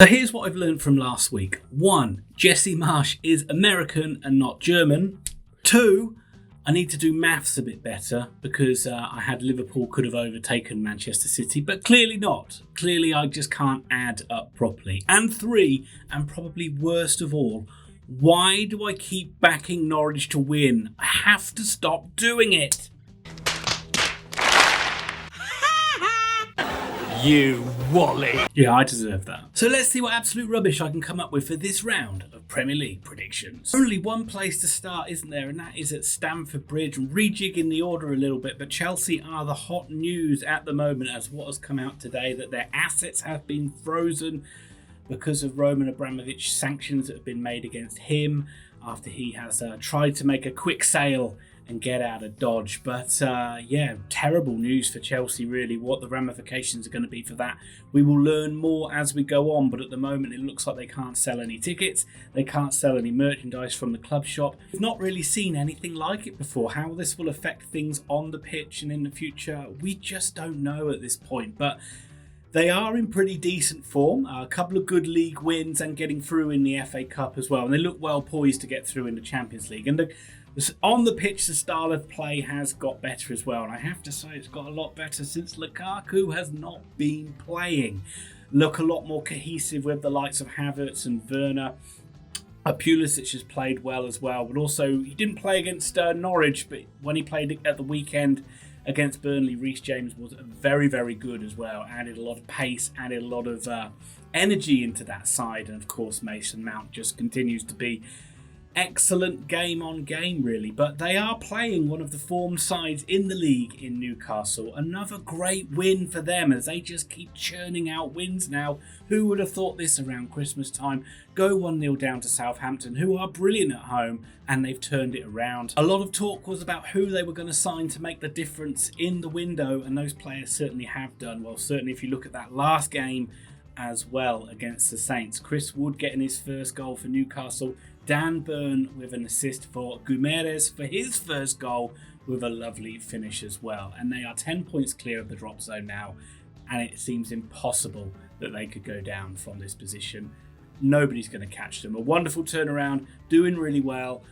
So here's what I've learned from last week. 1. Jesse Marsch is American and not German. 2. I need to do maths a bit better because I had Liverpool could have overtaken Manchester City, but clearly not. Clearly I just can't add up properly. And 3, and probably worst of all, why do I keep backing Norwich to win? I have to stop doing it. You wally. Yeah, I deserve that. So let's see what absolute rubbish I can come up with for this round of Premier League predictions. Only one place to start, isn't there? And that is at Stamford Bridge. I'm rejigging the order a little bit, but Chelsea are the hot news at the moment as what has come out today, that their assets have been frozen because of Roman Abramovich sanctions that have been made against him after he has tried to make a quick sale and get out of Dodge. But yeah, terrible news for Chelsea really. What the ramifications are going to be for that, we will learn more as we go on, but at the moment it looks like they can't sell any tickets, they can't sell any merchandise from the club shop. We've not really seen anything like it before. How this will affect things on the pitch and in the future, we just don't know at this point. But they are in pretty decent form, a couple of good league wins and getting through in the FA Cup as well, and they look well poised to get through in the Champions League. And on the pitch, the style of play has got better as well, and I have to say it's got a lot better since Lukaku has not been playing. Look a lot more cohesive with the likes of Havertz and Werner. Pulisic has played well as well, but also he didn't play against Norwich, but when he played at the weekend against Burnley, Reece James was very, very good as well. Added a lot of pace, added a lot of energy into that side, and of course Mason Mount just continues to be excellent game on game really. But they are playing one of the form sides in the league in Newcastle. Another great win for them as they just keep churning out wins now. Who would have thought this around Christmas time? Go 1-0 down to Southampton, who are brilliant at home, and they've turned it around. A lot of talk was about who they were going to sign to make the difference in the window, and those players certainly have done well. Certainly if you look at that last game as well against the Saints, Chris Wood getting his first goal for Newcastle, Dan Burn with an assist for Guimaraes for his first goal with a lovely finish as well. And they are 10 points clear of the drop zone now, and it seems impossible that they could go down from this position. Nobody's going to catch them. A wonderful turnaround, doing really well.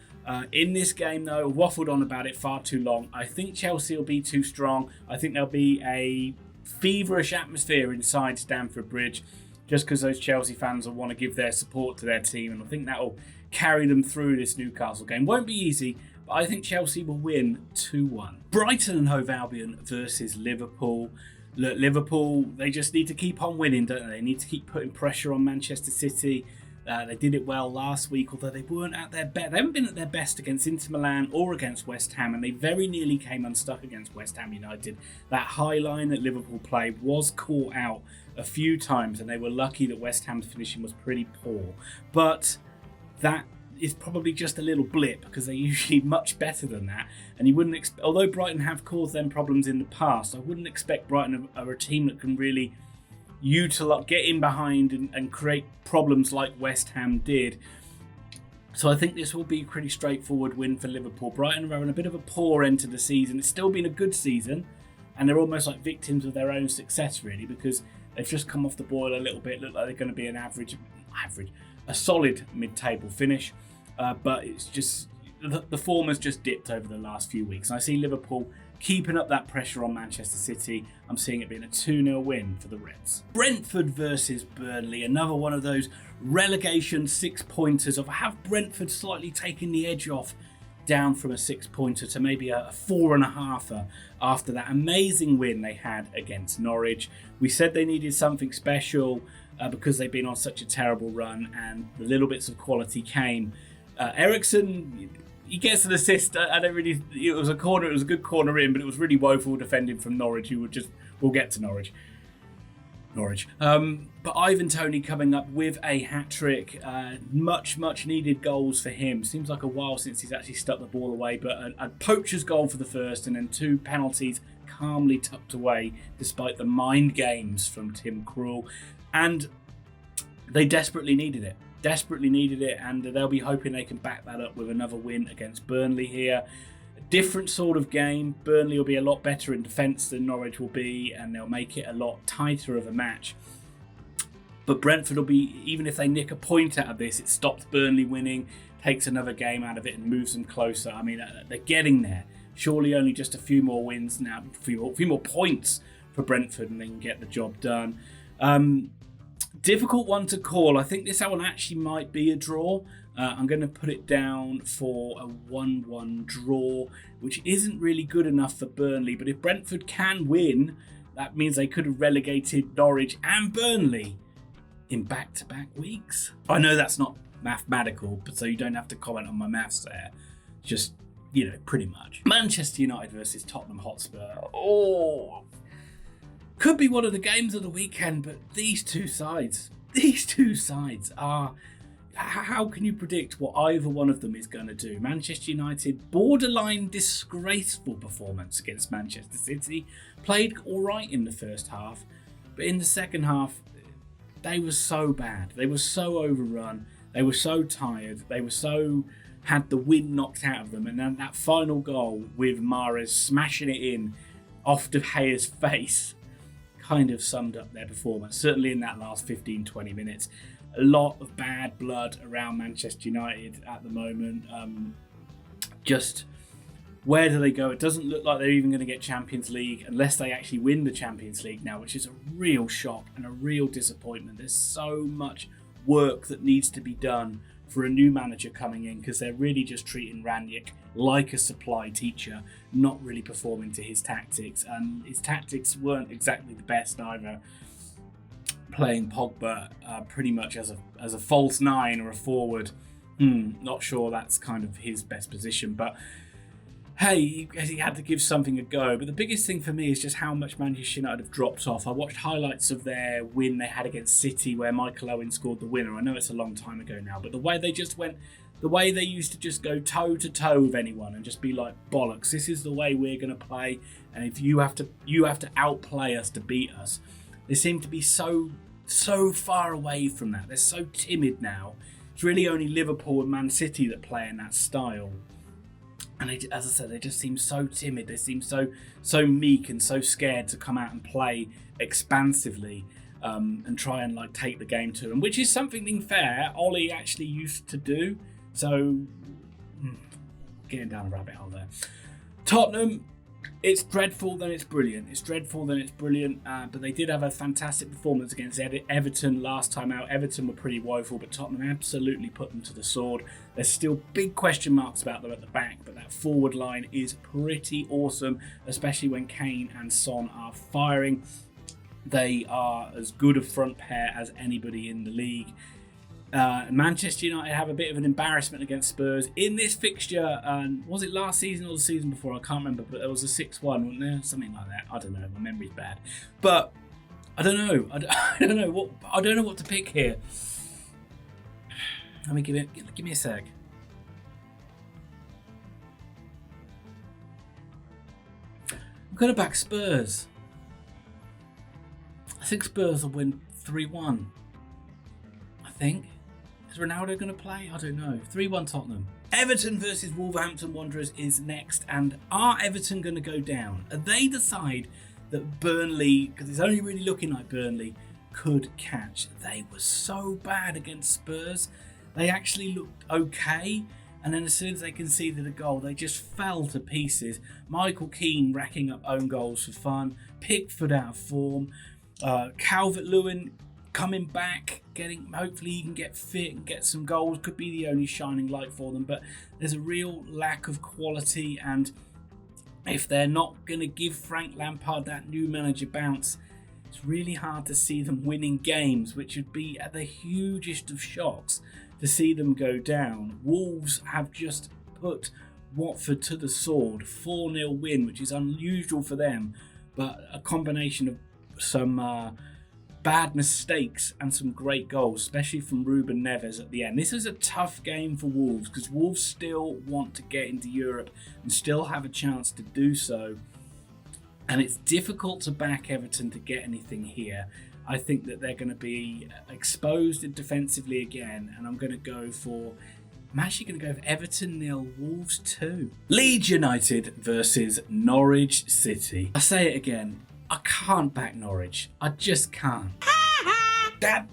In this game though, waffled on about it far too long. I think Chelsea will be too strong. I think there'll be a feverish atmosphere inside Stamford Bridge, just because those Chelsea fans will want to give their support to their team, and I think that will carry them through this Newcastle game. Won't be easy, but I think Chelsea will win 2-1. Brighton Hove Albion versus Liverpool. Look, Liverpool, they just need to keep on winning, don't they? They need to keep putting pressure on Manchester City. They did it well last week, although they weren't at their best. They haven't been at their best against Inter Milan or against West Ham, and they very nearly came unstuck against West Ham United. That high line that Liverpool played was caught out a few times, and they were lucky that West Ham's finishing was pretty poor. But that is probably just a little blip, because they're usually much better than that. And you wouldn't although Brighton have caused them problems in the past, I wouldn't expect Brighton are a team that can really get in behind and create problems like West Ham did. So I think this will be a pretty straightforward win for Liverpool. Brighton are having a bit of a poor end to the season. It's still been a good season, and they're almost like victims of their own success really, because they've just come off the boil a little bit. Look like they're going to be an a solid mid-table finish, but it's just the form has just dipped over the last few weeks. And I see Liverpool keeping up that pressure on Manchester City. I'm seeing it being a 2-0 win for the Reds. Brentford versus Burnley, another one of those relegation 6-pointers of have Brentford slightly taking the edge off, down from a 6-pointer to maybe a 4.5er after that amazing win they had against Norwich. We said they needed something special because they've been on such a terrible run, and the little bits of quality came. Ericsson, he gets an assist. It was a corner. It was a good corner in, but it was really woeful defending from Norwich. We'll get to Norwich. But Ivan Toney coming up with a hat-trick. Much needed goals for him. Seems like a while since he's actually stuck the ball away, but a poacher's goal for the first, and then 2 penalties calmly tucked away despite the mind games from Tim Krul. And they desperately needed it, and they'll be hoping they can back that up with another win against Burnley here. A different sort of game. Burnley will be a lot better in defence than Norwich will be, and they'll make it a lot tighter of a match. But Brentford will be, even if they nick a point out of this, it stops Burnley winning, takes another game out of it and moves them closer. I mean, they're getting there. Surely only just a few more wins now, a few more points for Brentford, and they can get the job done. Difficult one to call. I think this one actually might be a draw. I'm going to put it down for a 1-1 draw, which isn't really good enough for Burnley. But if Brentford can win, that means they could have relegated Norwich and Burnley in back-to-back weeks. I know that's not mathematical, but so you don't have to comment on my maths there. Just, pretty much. Manchester United versus Tottenham Hotspur. Oh, could be one of the games of the weekend, but these two sides are... How can you predict what either one of them is going to do? Manchester United, borderline disgraceful performance against Manchester City. Played all right in the first half, but in the second half, they were so bad. They were so overrun. They were so tired. They were so... had the wind knocked out of them. And then that final goal with Mahrez smashing it in off De Gea's face kind of summed up their performance. Certainly in that last 15-20 minutes. A lot of bad blood around Manchester United at the moment. Just where do they go? It doesn't look like they're even going to get Champions League unless they actually win the Champions League now, which is a real shock and a real disappointment. There's so much work that needs to be done for a new manager coming in, because they're really just treating Ranić like a supply teacher, not really performing to his tactics. And his tactics weren't exactly the best either. Playing Pogba pretty much as a false nine or a forward. Not sure that's kind of his best position, but hey, he had to give something a go. But the biggest thing for me is just how much Manchester United have dropped off. I watched highlights of their win they had against City where Michael Owen scored the winner. I know it's a long time ago now, but the way they used to just go toe to toe with anyone and just be like, bollocks, this is the way we're going to play, and if you have to outplay us to beat us. They seem to be so far away from that. They're so timid now. It's really only Liverpool and Man City that play in that style. And they, as I said, they just seem so timid. They seem so meek and so scared to come out and play expansively and try and take the game to them, which is something fair Ollie actually used to do. So getting down a rabbit hole there. Tottenham. It's dreadful, then it's brilliant. It's dreadful, then it's brilliant. But they did have a fantastic performance against Everton last time out. Everton were pretty woeful, but Tottenham absolutely put them to the sword. There's still big question marks about them at the back, but that forward line is pretty awesome, especially when Kane and Son are firing. They are as good a front pair as anybody in the league. Manchester United have a bit of an embarrassment against Spurs in this fixture. Was it last season or the season before? I can't remember, but there was a 6-1, wasn't there? Something like that. I don't know. My memory's bad, but I don't know. I don't know what to pick here. Let me give me a sec. I'm going to back Spurs. I think Spurs will win 3-1. I think. Is Ronaldo going to play? I don't know. 3-1 Tottenham. Everton versus Wolverhampton Wanderers is next. And are Everton going to go down? And they decide that Burnley, because it's only really looking like Burnley, could catch. They were so bad against Spurs. They actually looked okay. And then as soon as they conceded a goal, they just fell to pieces. Michael Keane racking up own goals for fun. Pickford out of form. Calvert-Lewin coming back, hopefully he can get fit and get some goals. Could be the only shining light for them, but there's a real lack of quality, and if they're not going to give Frank Lampard that new manager bounce, it's really hard to see them winning games, which would be at the hugest of shocks to see them go down. Wolves have just put Watford to the sword, 4-0 win, which is unusual for them, but a combination of some bad mistakes and some great goals, especially from Ruben Neves at the end. This is a tough game for Wolves because Wolves still want to get into Europe and still have a chance to do so. And it's difficult to back Everton to get anything here. I think that they're going to be exposed defensively again, and I'm actually going to go for Everton 0, Wolves 2. Leeds United versus Norwich City. I say it again. I can't back Norwich. I just can't. Dad,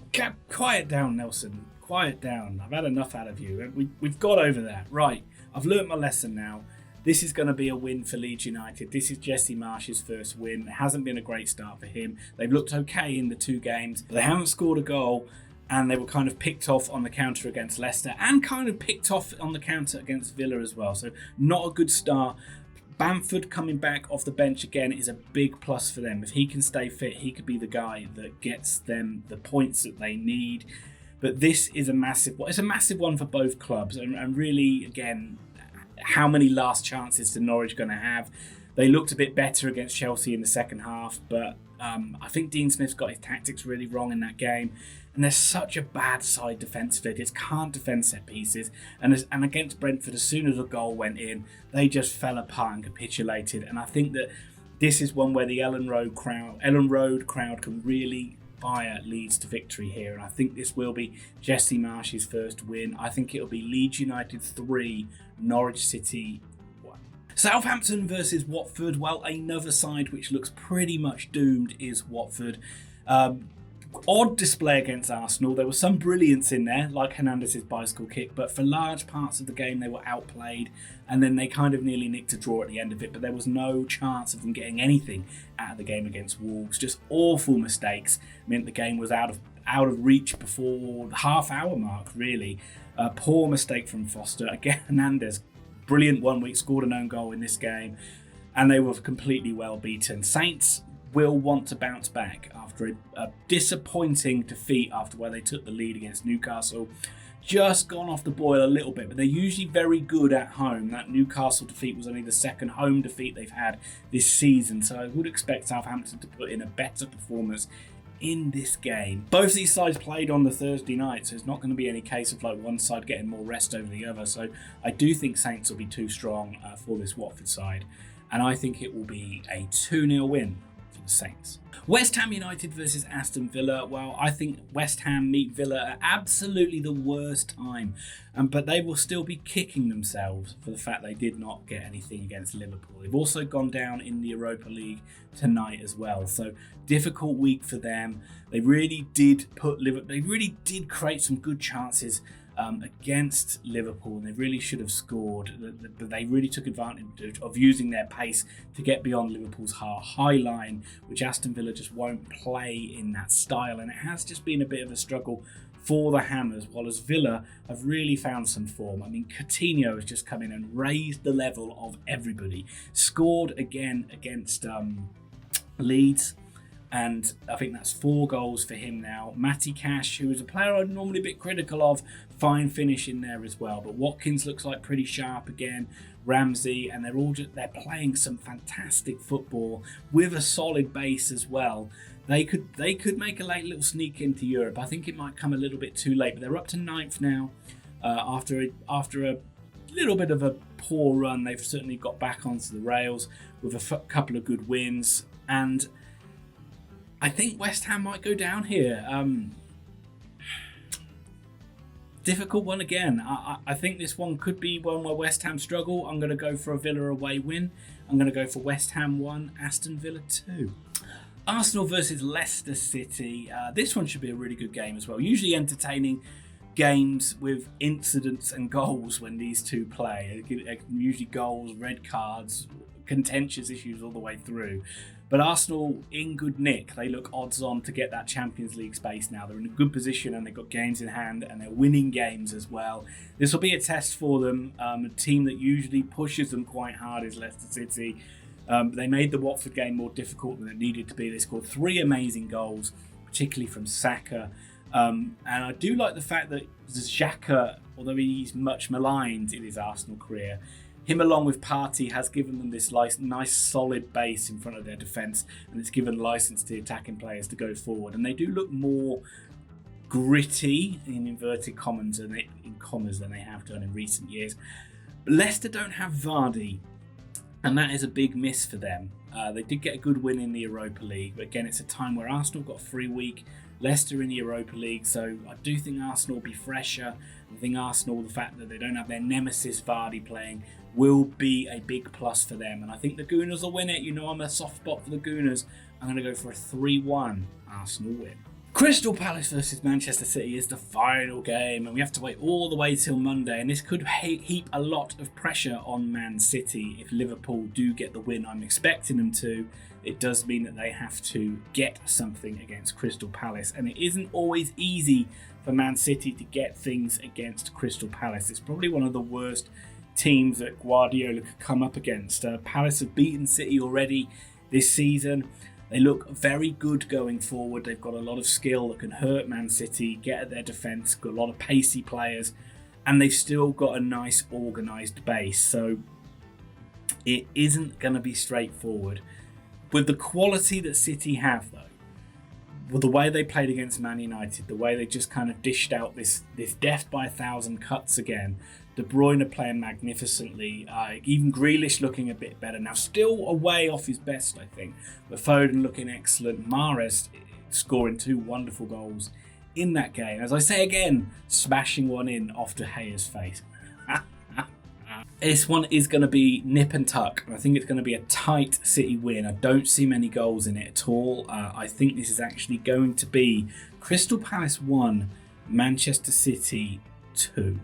quiet down, Nelson. Quiet down. I've had enough out of you. We've got over that. Right. I've learnt my lesson now. This is going to be a win for Leeds United. This is Jesse Marsh's first win. It hasn't been a great start for him. They've looked okay in the 2 games, but they haven't scored a goal, and they were kind of picked off on the counter against Leicester and kind of picked off on the counter against Villa as well. So not a good start. Bamford coming back off the bench again is a big plus for them. If he can stay fit, he could be the guy that gets them the points that they need. But this is a massive one for both clubs. And really, again, how many last chances are Norwich going to have? They looked a bit better against Chelsea in the second half, but I think Dean Smith's got his tactics really wrong in that game. And they're such a bad side defensively. They just can't defend set pieces. And against Brentford, as soon as a goal went in, they just fell apart and capitulated. And I think that this is one where the Ellen Road crowd can really fire Leeds to victory here. And I think this will be Jesse Marsh's first win. I think it'll be Leeds United 3, Norwich City 1. Southampton versus Watford. Well, another side which looks pretty much doomed is Watford. Odd display against Arsenal. There was some brilliance in there, like Hernandez's bicycle kick, but for large parts of the game they were outplayed, and then they kind of nearly nicked a draw at the end of it, but there was no chance of them getting anything out of the game against Wolves. Just awful mistakes meant the game was out of reach before the half-hour mark, really. A poor mistake from Foster. Again, Hernandez, brilliant 1 week, scored an own goal in this game, and they were completely well beaten. Saints will want to bounce back after a disappointing defeat after where they took the lead against Newcastle. Just gone off the boil a little bit, but they're usually very good at home. That Newcastle defeat was only the second home defeat they've had this season, so I would expect Southampton to put in a better performance in this game. Both these sides played on the Thursday night, so it's not going to be any case of like one side getting more rest over the other. So I do think Saints will be too strong for this Watford side, and I think it will be a 2-0 win. Saints. West Ham United versus Aston Villa. Well, I think West Ham meet Villa at absolutely the worst time, but they will still be kicking themselves for the fact they did not get anything against Liverpool. They've also gone down in the Europa League tonight as well, so difficult week for them. They really did create some good chances against Liverpool, and they really should have scored, but they really took advantage of using their pace to get beyond Liverpool's high line, which Aston Villa just won't play in that style, and it has just been a bit of a struggle for the Hammers, while as Villa have really found some form. I mean, Coutinho has just come in and raised the level of everybody. Scored again against Leeds, and I think that's 4 goals for him now. Matty Cash, who is a player I'm normally a bit critical of, fine finish in there as well. But Watkins looks like pretty sharp again. Ramsey, and they're playing some fantastic football with a solid base as well. They could make a late little sneak into Europe. I think it might come a little bit too late, but they're up to 9th now. After a little bit of a poor run, they've certainly got back onto the rails with a couple of good wins, and I think West Ham might go down here. Difficult one again. I think this one could be one where West Ham struggle. I'm going to go for a Villa away win. I'm going to go for West Ham 1, Aston Villa 2. Arsenal versus Leicester City. This one should be a really good game as well. Usually entertaining games with incidents and goals when these two play. Usually goals, red cards, contentious issues all the way through. But Arsenal in good nick. They look odds on to get that Champions League space now. They're in a good position and they've got games in hand and they're winning games as well. This will be a test for them. A team that usually pushes them quite hard is Leicester City. They made the Watford game more difficult than it needed to be. They scored 3 amazing goals, particularly from Saka. And I do like the fact that Xhaka, although he's much maligned in his Arsenal career, him along with Partey has given them this nice solid base in front of their defence, and it's given license to attacking players to go forward. And they do look more gritty, in inverted commas, than they have done in recent years. But Leicester don't have Vardy, and that is a big miss for them. They did get a good win in the Europa League, but again, it's a time where Arsenal got a free week, Leicester in the Europa League, so I do think Arsenal will be fresher. I think Arsenal, the fact that they don't have their nemesis Vardy playing, will be a big plus for them, and I think the Gooners will win it. You know I'm a soft spot for the Gooners. I'm going to go for a 3-1 Arsenal win. Crystal Palace versus Manchester City is the final game, and we have to wait all the way till Monday, and this could heap a lot of pressure on Man City. If Liverpool do get the win I'm expecting them to, it does mean that they have to get something against Crystal Palace, and it isn't always easy for Man City to get things against Crystal Palace. It's probably one of the worst teams that Guardiola could come up against. Palace have beaten City already this season. They look very good going forward. They've got a lot of skill that can hurt Man City, get at their defence, got a lot of pacey players, and they've still got a nice organised base. So it isn't going to be straightforward. With the quality that City have, though, with the way they played against Man United, the way they just kind of dished out this death by 1,000 cuts again, De Bruyne playing magnificently, even Grealish looking a bit better now, still a way off his best, I think, but Foden looking excellent, Mahrez scoring 2 wonderful goals in that game. As I say again, smashing one in off De Gea's face. This one is going to be nip and tuck. I think it's going to be a tight City win. I don't see many goals in it at all. I think this is actually going to be Crystal Palace 1, Manchester City 2.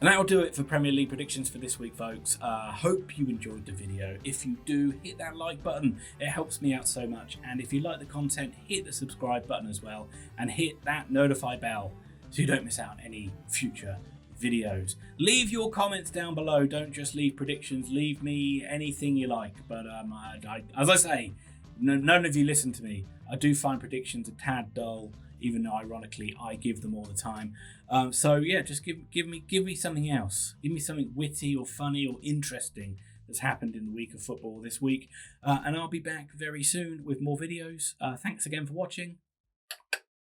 And that will do it for Premier League predictions for this week, folks. Hope you enjoyed the video. If you do, hit that like button. It helps me out so much. And if you like the content, hit the subscribe button as well. And hit that notify bell so you don't miss out on any future videos. Leave your comments down below. Don't just leave predictions. Leave me anything you like. But as I say, none of you listen to me. I do find predictions a tad dull, even though ironically I give them all the time. So yeah, just give me something else. Give me something witty or funny or interesting that's happened in the week of football this week. And I'll be back very soon with more videos. Thanks again for watching.